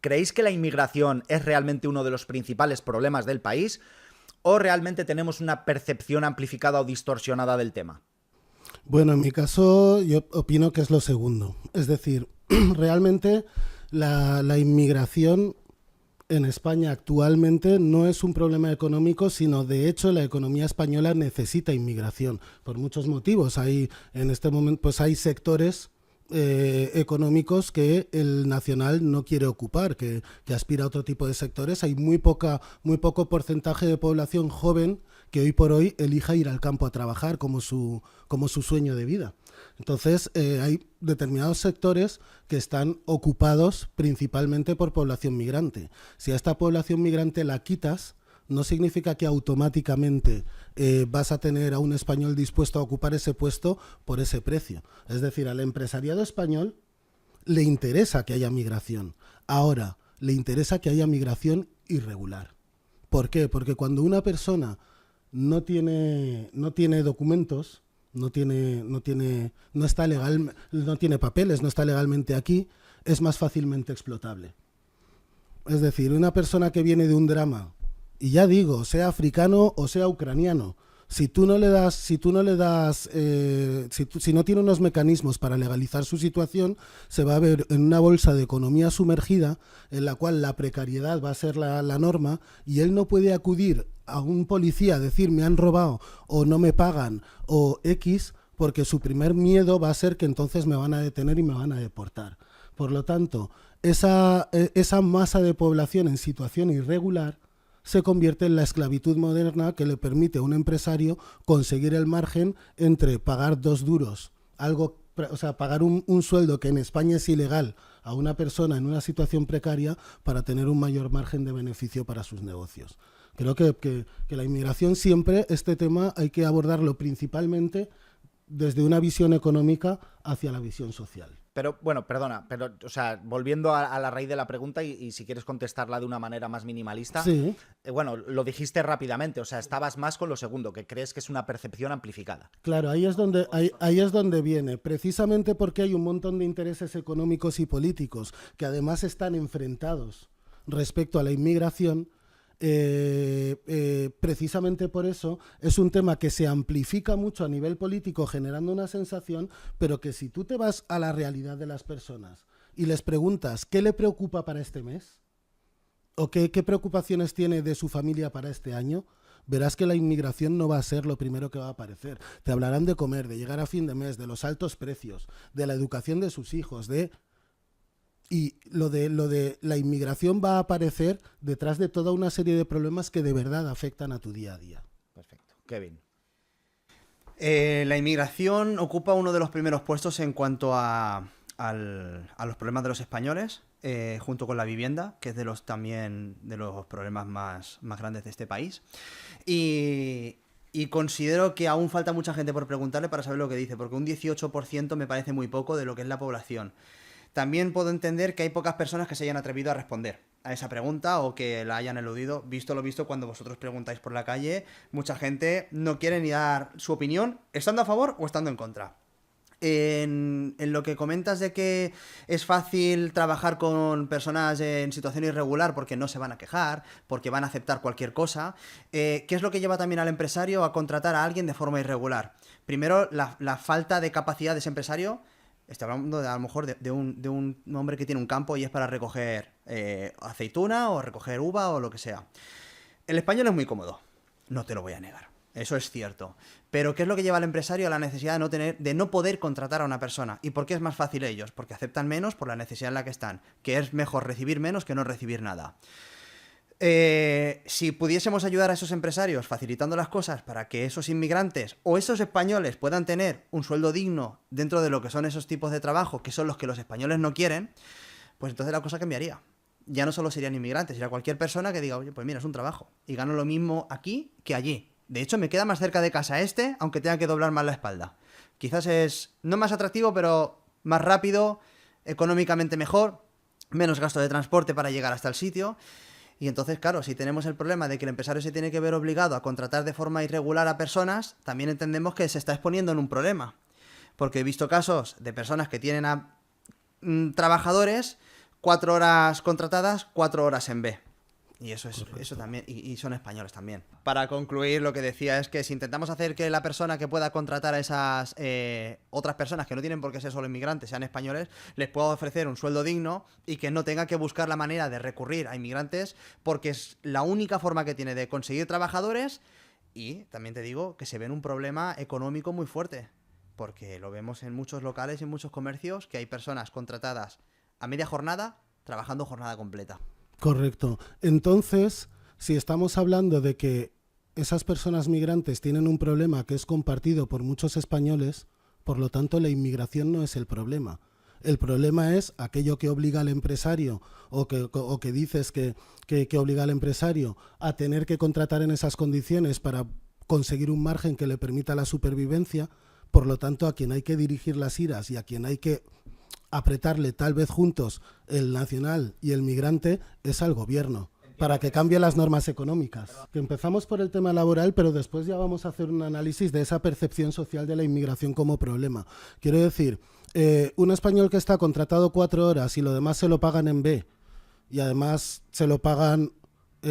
¿Creéis que la inmigración es realmente uno de los principales problemas del país o realmente tenemos una percepción amplificada o distorsionada del tema? Bueno, en mi caso yo opino que es lo segundo. Es decir, realmente la inmigración en España actualmente no es un problema económico, sino de hecho la economía española necesita inmigración por muchos motivos. Hay en este momento pues hay sectores económicos que el nacional no quiere ocupar, que aspira a otro tipo de sectores. Hay muy poco porcentaje de población joven que hoy por hoy elija ir al campo a trabajar como su sueño de vida. Entonces, hay determinados sectores que están ocupados principalmente por población migrante. Si a esta población migrante la quitas, no significa que automáticamente vas a tener a un español dispuesto a ocupar ese puesto por ese precio. Es decir, al empresariado español le interesa que haya migración. Ahora, le interesa que haya migración irregular. ¿Por qué? Porque cuando una persona no tiene documentos, no está legal, no tiene papeles, no está legalmente aquí, es más fácilmente explotable. Es decir, una persona que viene de un drama, y ya digo, sea africano o sea ucraniano, si no tiene unos mecanismos para legalizar su situación, se va a ver en una bolsa de economía sumergida en la cual la precariedad va a ser la norma y él no puede acudir a un policía a decir me han robado o no me pagan o X, porque su primer miedo va a ser que entonces me van a detener y me van a deportar. Por lo tanto, esa masa de población en situación irregular se convierte en la esclavitud moderna que le permite a un empresario conseguir el margen entre pagar 2 duros, pagar un sueldo que en España es ilegal a una persona en una situación precaria para tener un mayor margen de beneficio para sus negocios. Creo que la inmigración siempre, este tema hay que abordarlo principalmente desde una visión económica hacia la visión social. Pero, bueno, perdona, pero, o sea, volviendo a la raíz de la pregunta y si quieres contestarla de una manera más minimalista, Sí, bueno, lo dijiste rápidamente, o sea, estabas más con lo segundo, que crees que es una percepción amplificada. claro, ahí es donde viene, precisamente porque hay un montón de intereses económicos y políticos que además están enfrentados respecto a la inmigración. Precisamente por eso es un tema que se amplifica mucho a nivel político generando una sensación, pero que si tú te vas a la realidad de las personas y les preguntas qué le preocupa para este mes o qué preocupaciones tiene de su familia para este año, verás que la inmigración no va a ser lo primero que va a aparecer. Te hablarán de comer, de llegar a fin de mes, de los altos precios, de la educación de sus hijos, y lo de la inmigración va a aparecer detrás de toda una serie de problemas que de verdad afectan a tu día a día. Perfecto. Kevin. La inmigración ocupa uno de los primeros puestos en cuanto a los problemas de los españoles, junto con la vivienda, que es también de los problemas más grandes de este país. Y considero que aún falta mucha gente por preguntarle para saber lo que dice, porque un 18% me parece muy poco de lo que es la población. También puedo entender que hay pocas personas que se hayan atrevido a responder a esa pregunta o que la hayan eludido. Visto lo visto, cuando vosotros preguntáis por la calle, mucha gente no quiere ni dar su opinión, estando a favor o estando en contra. En lo que comentas de que es fácil trabajar con personas en situación irregular porque no se van a quejar, porque van a aceptar cualquier cosa, ¿qué es lo que lleva también al empresario a contratar a alguien de forma irregular? Primero, la falta de capacidad de ese empresario. Estoy hablando a lo mejor de un hombre que tiene un campo y es para recoger aceituna o recoger uva o lo que sea. El español es muy cómodo, no te lo voy a negar. Eso es cierto. Pero ¿qué es lo que lleva al empresario a la necesidad de no poder contratar a una persona? ¿Y por qué es más fácil ellos? Porque aceptan menos por la necesidad en la que están. Que es mejor recibir menos que no recibir nada. Si pudiésemos ayudar a esos empresarios facilitando las cosas para que esos inmigrantes o esos españoles puedan tener un sueldo digno dentro de lo que son esos tipos de trabajo, que son los que los españoles no quieren, pues entonces la cosa cambiaría. Ya no solo serían inmigrantes, sería cualquier persona que diga, oye, pues mira, es un trabajo y gano lo mismo aquí que allí. De hecho, me queda más cerca de casa aunque tenga que doblar más la espalda. Quizás es no más atractivo, pero más rápido, económicamente mejor, menos gasto de transporte para llegar hasta el sitio. Y entonces, claro, si tenemos el problema de que el empresario se tiene que ver obligado a contratar de forma irregular a personas, también entendemos que se está exponiendo en un problema. Porque he visto casos de personas que tienen a trabajadores 4 horas contratadas, 4 horas en B. Y eso también, y son españoles también. Para concluir, lo que decía es que si intentamos hacer que la persona que pueda contratar a esas otras personas que no tienen por qué ser solo inmigrantes, sean españoles, les pueda ofrecer un sueldo digno y que no tenga que buscar la manera de recurrir a inmigrantes, porque es la única forma que tiene de conseguir trabajadores. Y también te digo que se ve en un problema económico muy fuerte, porque lo vemos en muchos locales y en muchos comercios, que hay personas contratadas a media jornada trabajando jornada completa. Correcto. Entonces, si estamos hablando de que esas personas migrantes tienen un problema que es compartido por muchos españoles, por lo tanto la inmigración no es el problema. El problema es aquello que obliga al empresario o que dices que obliga al empresario a tener que contratar en esas condiciones para conseguir un margen que le permita la supervivencia. Por lo tanto, a quien hay que dirigir las iras y a quien hay que apretarle tal vez juntos el nacional y el migrante es al gobierno, para que cambie las normas económicas. Que empezamos por el tema laboral, pero después ya vamos a hacer un análisis de esa percepción social de la inmigración como problema. Quiero decir, un español que está contratado 4 horas y lo demás se lo pagan en B, y además se lo pagan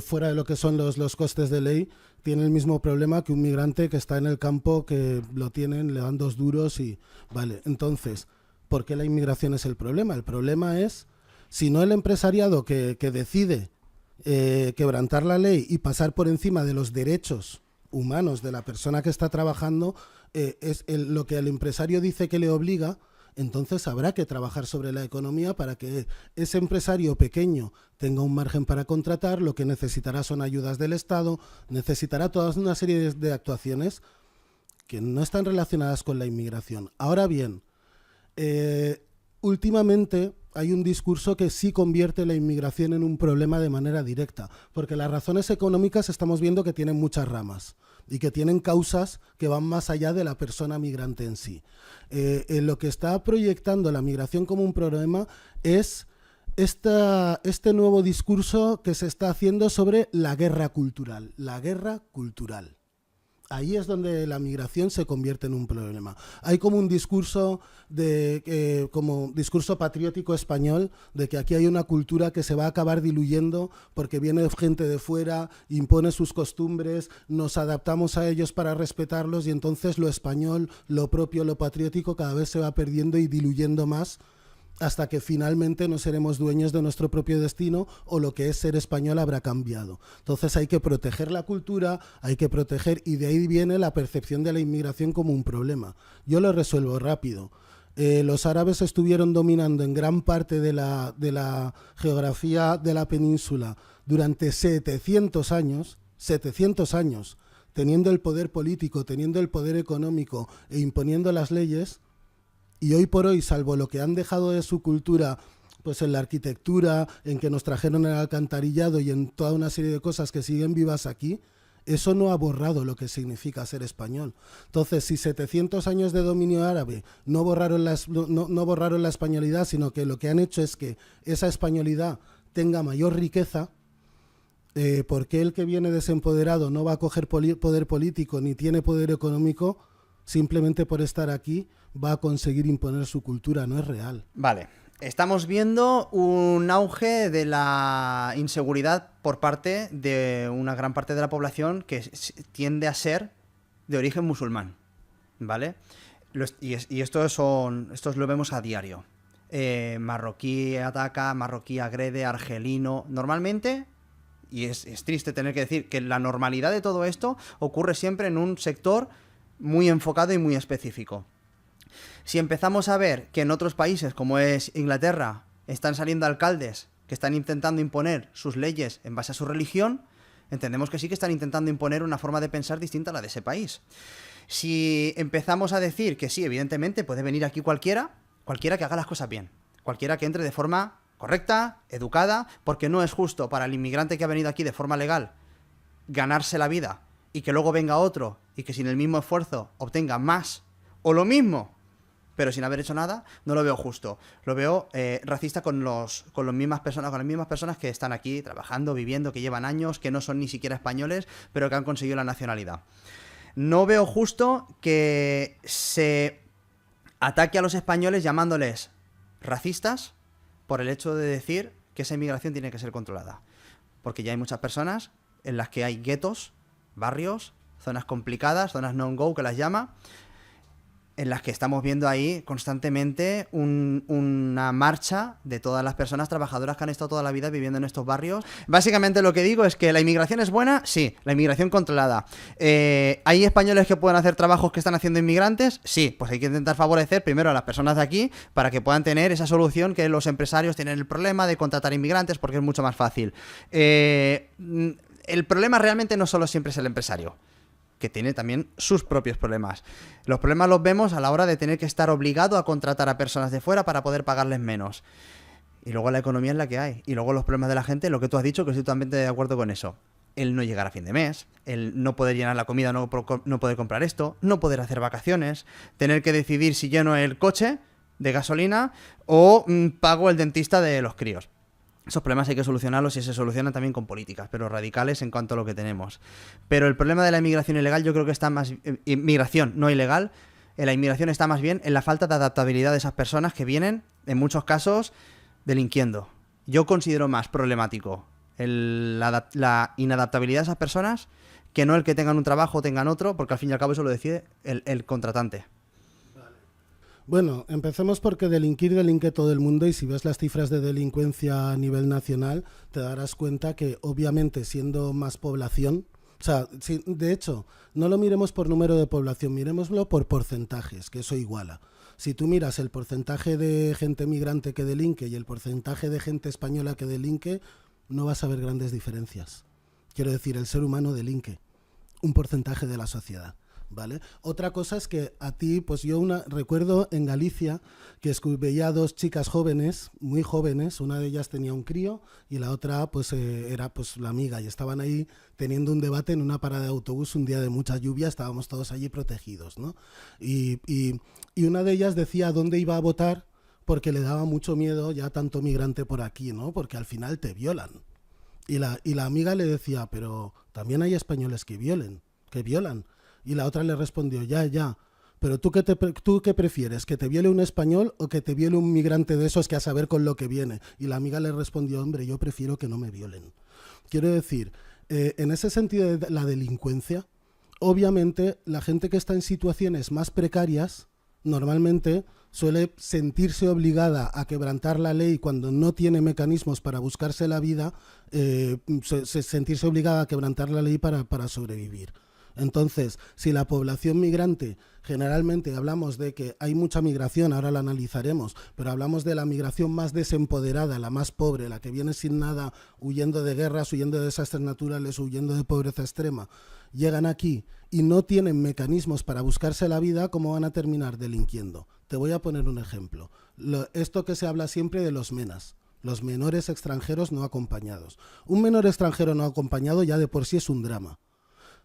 fuera de lo que son los costes de ley, tiene el mismo problema que un migrante que está en el campo, que lo tienen, le dan 2 duros y... Vale, entonces, ¿por qué la inmigración es el problema? El problema es, si no el empresariado que decide quebrantar la ley y pasar por encima de los derechos humanos de la persona que está trabajando, lo que el empresario dice que le obliga, entonces habrá que trabajar sobre la economía para que ese empresario pequeño tenga un margen para contratar. Lo que necesitará son ayudas del Estado, necesitará toda una serie de actuaciones que no están relacionadas con la inmigración. Ahora bien, últimamente hay un discurso que sí convierte la inmigración en un problema de manera directa, porque las razones económicas estamos viendo que tienen muchas ramas y que tienen causas que van más allá de la persona migrante en sí. Lo que está proyectando la migración como un problema es este nuevo discurso que se está haciendo sobre la guerra cultural. La guerra cultural. Ahí es donde la migración se convierte en un problema. Hay como un discurso como discurso patriótico español de que aquí hay una cultura que se va a acabar diluyendo porque viene gente de fuera, impone sus costumbres, nos adaptamos a ellos para respetarlos y entonces lo español, lo propio, lo patriótico cada vez se va perdiendo y diluyendo más, hasta que finalmente no seremos dueños de nuestro propio destino o lo que es ser español habrá cambiado. Entonces hay que proteger la cultura, hay que proteger, y de ahí viene la percepción de la inmigración como un problema. Yo lo resuelvo rápido. Los árabes estuvieron dominando en gran parte de la geografía de la península durante 700 años, teniendo el poder político, teniendo el poder económico e imponiendo las leyes. Y hoy por hoy, salvo lo que han dejado de su cultura, pues en la arquitectura, en que nos trajeron el alcantarillado y en toda una serie de cosas que siguen vivas aquí, eso no ha borrado lo que significa ser español. Entonces, si 700 años de dominio árabe no borraron la españolidad, sino que lo que han hecho es que esa españolidad tenga mayor riqueza, ¿por qué el que viene desempoderado no va a coger poder político ni tiene poder económico? Simplemente por estar aquí va a conseguir imponer su cultura, no es real. Vale, estamos viendo un auge de la inseguridad por parte de una gran parte de la población que tiende a ser de origen musulmán, ¿vale? Y estos lo vemos a diario. Marroquí ataca, marroquí agrede, argelino. Normalmente, y es triste tener que decir que la normalidad de todo esto ocurre siempre en un sector muy enfocado y muy específico. Si empezamos a ver que en otros países, como es Inglaterra, están saliendo alcaldes que están intentando imponer sus leyes en base a su religión, entendemos que sí que están intentando imponer una forma de pensar distinta a la de ese país. Si empezamos a decir que sí, evidentemente puede venir aquí cualquiera que haga las cosas bien, cualquiera que entre de forma correcta, educada, porque no es justo para el inmigrante que ha venido aquí de forma legal ganarse la vida y que luego venga otro y que sin el mismo esfuerzo obtenga más o lo mismo, pero sin haber hecho nada. No lo veo justo. Lo veo racista con las mismas personas que están aquí trabajando, viviendo, que llevan años, que no son ni siquiera españoles, pero que han conseguido la nacionalidad. No veo justo que se ataque a los españoles llamándoles racistas por el hecho de decir que esa inmigración tiene que ser controlada. Porque ya hay muchas personas en las que hay guetos, barrios, zonas complicadas, zonas no-go que las llama, en las que estamos viendo ahí constantemente una marcha de todas las personas trabajadoras que han estado toda la vida viviendo en estos barrios. Básicamente lo que digo es que la inmigración es buena, sí, la inmigración controlada. ¿Hay españoles que puedan hacer trabajos que están haciendo inmigrantes? Sí, pues hay que intentar favorecer primero a las personas de aquí para que puedan tener esa solución que los empresarios tienen el problema de contratar inmigrantes porque es mucho más fácil. El problema realmente no solo siempre es el empresario, que tiene también sus propios problemas. Los problemas los vemos a la hora de tener que estar obligado a contratar a personas de fuera para poder pagarles menos. Y luego la economía es la que hay. Y luego los problemas de la gente, lo que tú has dicho, que estoy totalmente de acuerdo con eso. El no llegar a fin de mes, el no poder llenar la comida, no poder comprar esto, no poder hacer vacaciones, tener que decidir si lleno el coche de gasolina o pago el dentista de los críos. Esos problemas hay que solucionarlos y se solucionan también con políticas, pero radicales en cuanto a lo que tenemos. Pero el problema de la inmigración ilegal yo creo que está más... inmigración no ilegal, la inmigración está más bien en la falta de adaptabilidad de esas personas que vienen, en muchos delinquiendo. Yo considero más problemático la inadaptabilidad de esas personas que no el que tengan un trabajo o tengan otro, porque al fin y al cabo eso lo decide el contratante. Bueno, empecemos porque delinque todo el mundo, y si ves las cifras de delincuencia a nivel nacional, te darás cuenta que obviamente siendo más población, o sea, de hecho, no lo miremos por número de población, miremoslo por porcentajes, que eso iguala. Si tú miras el porcentaje de gente migrante que delinque y el porcentaje de gente española que delinque, no vas a ver grandes diferencias. Quiero decir, el ser humano delinque un porcentaje de la sociedad, ¿vale? Otra cosa es que a ti, pues yo recuerdo en Galicia que veía a dos chicas jóvenes, muy jóvenes, una de ellas tenía un crío y la otra pues era pues la amiga, y estaban ahí teniendo un debate en una parada de autobús un día de mucha lluvia, estábamos todos allí protegidos, ¿no? Y una de ellas decía dónde iba a votar porque le daba mucho miedo ya tanto migrante por aquí, ¿no? Porque al final te violan. Y la amiga le decía, pero también hay españoles que violan. Y la otra le respondió, ya, pero ¿tú qué prefieres? ¿Que te viole un español o que te viole un migrante de esos que a saber con lo que viene? Y la amiga le respondió, hombre, yo prefiero que no me violen. Quiero decir, en ese sentido de la delincuencia, obviamente la gente que está en situaciones más precarias normalmente suele sentirse obligada a quebrantar la ley cuando no tiene mecanismos para buscarse la vida, sentirse obligada a quebrantar la ley para sobrevivir. Entonces, si la población migrante, generalmente hablamos de que hay mucha migración, ahora la analizaremos, pero hablamos de la migración más desempoderada, la más pobre, la que viene sin nada, huyendo de guerras, huyendo de desastres naturales, huyendo de pobreza extrema, llegan aquí y no tienen mecanismos para buscarse la vida, ¿cómo van a terminar? Delinquiendo. Te voy a poner un ejemplo. Esto que se habla siempre de los MENAs, los menores extranjeros no acompañados. Un menor extranjero no acompañado ya de por sí es un drama.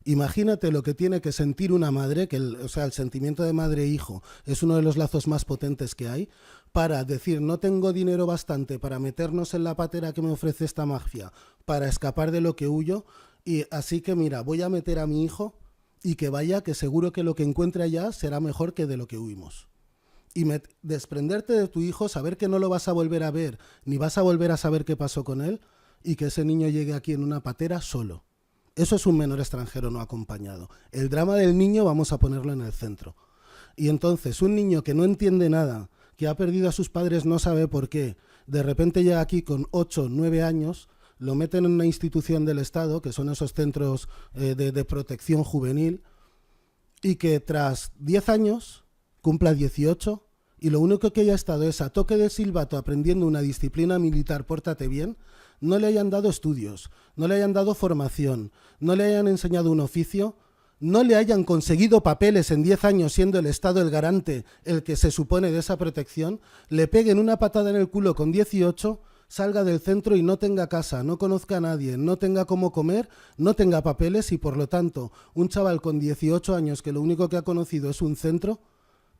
Imagínate lo que tiene que sentir una madre, el sentimiento de madre e hijo es uno de los lazos más potentes que hay, para decir, no tengo dinero bastante para meternos en la patera que me ofrece esta mafia, para escapar de lo que huyo, y así que mira, voy a meter a mi hijo y que vaya, que seguro que lo que encuentre allá será mejor que de lo que huimos. Y desprenderte de tu hijo, saber que no lo vas a volver a ver, ni vas a volver a saber qué pasó con él, y que ese niño llegue aquí en una patera solo. Eso es un menor extranjero no acompañado. El drama del niño vamos a ponerlo en el centro. Y entonces un niño que no entiende nada, que ha perdido a sus padres no sabe por qué, de repente llega aquí con 8, 9 años, lo meten en una institución del Estado, que son esos centros de protección juvenil, y que tras 10 años cumpla 18 y lo único que haya estado es a toque de silbato aprendiendo una disciplina militar, pórtate bien, no le hayan dado estudios, no le hayan dado formación, no le hayan enseñado un oficio, no le hayan conseguido papeles en 10 años siendo el Estado el garante, el que se supone de esa protección, le peguen una patada en el culo con 18, salga del centro y no tenga casa, no conozca a nadie, no tenga cómo comer, no tenga papeles y por lo tanto un chaval con 18 años que lo único que ha conocido es un centro,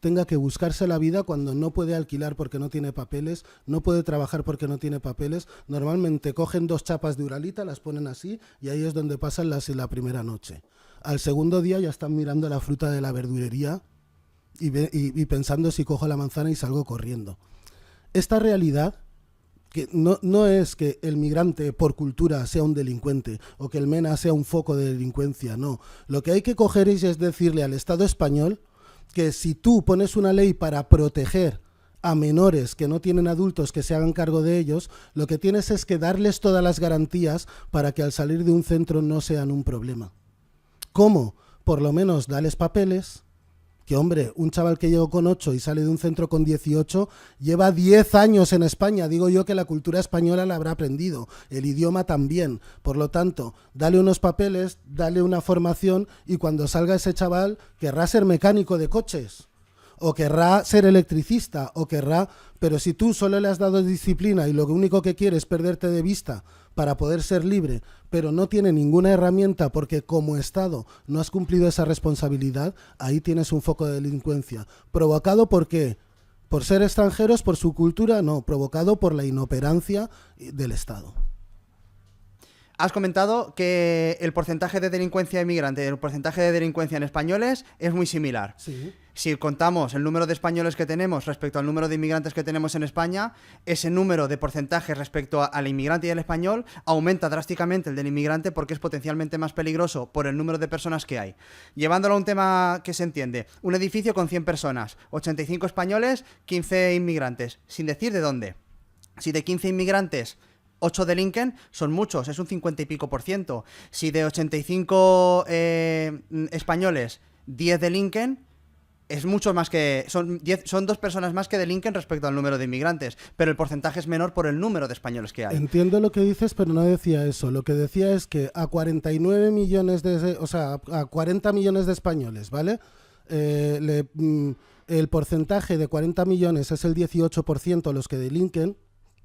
tenga que buscarse la vida cuando no puede alquilar porque no tiene papeles, no puede trabajar porque no tiene papeles. Normalmente cogen 2 chapas de Uralita, las ponen así y ahí es donde pasan la primera noche. Al segundo día ya están mirando la fruta de la verdulería y pensando si cojo la manzana y salgo corriendo. Esta realidad que no es que el migrante por cultura sea un delincuente o que el MENA sea un foco de delincuencia, no. Lo que hay que coger es decirle al Estado español que si tú pones una ley para proteger a menores que no tienen adultos que se hagan cargo de ellos, lo que tienes es que darles todas las garantías para que al salir de un centro no sean un problema. ¿Cómo? Por lo menos dales papeles. Que hombre, un chaval que llegó con 8 y sale de un centro con 18, lleva 10 años en España. Digo yo que la cultura española la habrá aprendido, el idioma también. Por lo tanto, dale unos papeles, dale una formación y cuando salga ese chaval querrá ser mecánico de coches. O querrá ser electricista, o querrá... Pero si tú solo le has dado disciplina y lo único que quiere es perderte de vista para poder ser libre, pero no tiene ninguna herramienta porque como Estado no has cumplido esa responsabilidad, ahí tienes un foco de delincuencia. ¿Provocado por qué? ¿Por ser extranjeros, por su cultura? No, provocado por la inoperancia del Estado. Has comentado que el porcentaje de delincuencia inmigrante y el porcentaje de delincuencia en españoles es muy similar. Sí. Si contamos el número de españoles que tenemos respecto al número de inmigrantes que tenemos en España, ese número de porcentaje respecto al inmigrante y al español aumenta drásticamente el del inmigrante porque es potencialmente más peligroso por el número de personas que hay. Llevándolo a un tema que se entiende, un edificio con 100 personas, 85 españoles, 15 inmigrantes, sin decir de dónde. Si de 15 inmigrantes 8 delinquen, son muchos, es un 50 y pico %. Si de 85 españoles 10 delinquen, es mucho más que... Son 2 personas más que delinquen respecto al número de inmigrantes, pero el porcentaje es menor por el número de españoles que hay. Entiendo lo que dices, pero no decía eso. Lo que decía es que a 49 millones a 40 millones de españoles, ¿vale? El porcentaje de 40 millones es el 18% los que delinquen,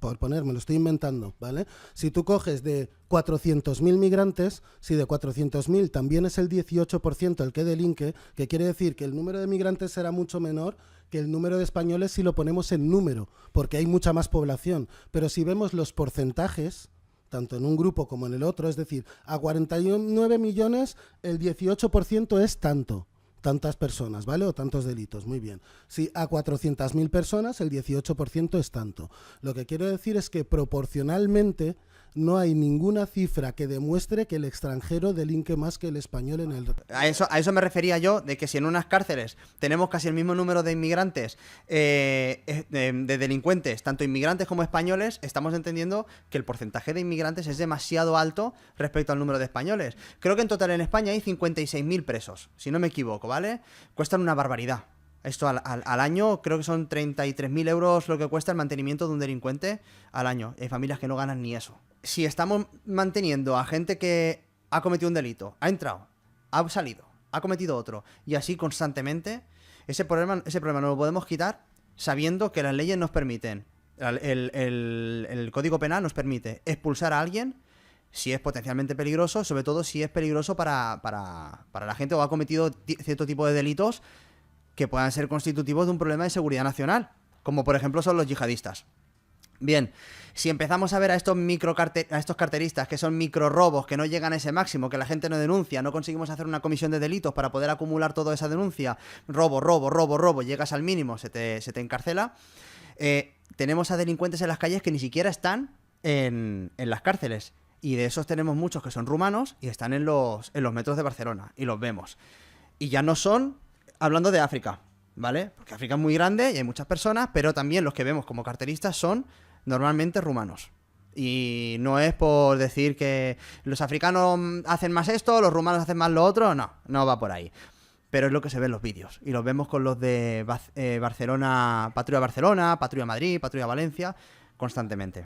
por poner, me lo estoy inventando, ¿vale? Si tú coges de 400.000 migrantes, si de 400.000 también es el 18% el que delinque, que quiere decir que el número de migrantes será mucho menor que el número de españoles si lo ponemos en número, porque hay mucha más población. Pero si vemos los porcentajes, tanto en un grupo como en el otro, es decir, a 49 millones el 18% es tantas personas, ¿vale? O tantos delitos, muy bien. Si a 400.000 personas, el 18% es tanto. Lo que quiero decir es que proporcionalmente no hay ninguna cifra que demuestre que el extranjero delinque más que el español en el... A eso me refería yo, de que si en unas cárceles tenemos casi el mismo número de inmigrantes, de delincuentes, tanto inmigrantes como españoles, estamos entendiendo que el porcentaje de inmigrantes es demasiado alto respecto al número de españoles. Creo que en total en España hay 56.000 presos, si no me equivoco, ¿vale? Cuestan una barbaridad. Esto al año creo que son 33.000 euros lo que cuesta el mantenimiento de un delincuente al año. Hay familias que no ganan ni eso. Si estamos manteniendo a gente que ha cometido un delito, ha entrado, ha salido, ha cometido otro, y así constantemente, ese problema no lo podemos quitar sabiendo que las leyes nos permiten, el Código Penal nos permite expulsar a alguien si es potencialmente peligroso, sobre todo si es peligroso para la gente o ha cometido cierto tipo de delitos que puedan ser constitutivos de un problema de seguridad nacional, como por ejemplo son los yihadistas. Bien, si empezamos a ver a estos carteristas que son micro robos, que no llegan a ese máximo, que la gente no denuncia, no conseguimos hacer una comisión de delitos para poder acumular toda esa denuncia, robo, llegas al mínimo, se te encarcela, tenemos a delincuentes en las calles que ni siquiera están en las cárceles, y de esos tenemos muchos que son rumanos y están en los metros de Barcelona, y los vemos. Y ya no son, hablando de África, ¿vale? Porque África es muy grande y hay muchas personas, pero también los que vemos como carteristas son normalmente rumanos. Y no es por decir que los africanos hacen más esto, los rumanos hacen más lo otro, no va por ahí. Pero es lo que se ve en los vídeos. Y los vemos con los de Barcelona, Patrulla Madrid, Patrulla Valencia, constantemente.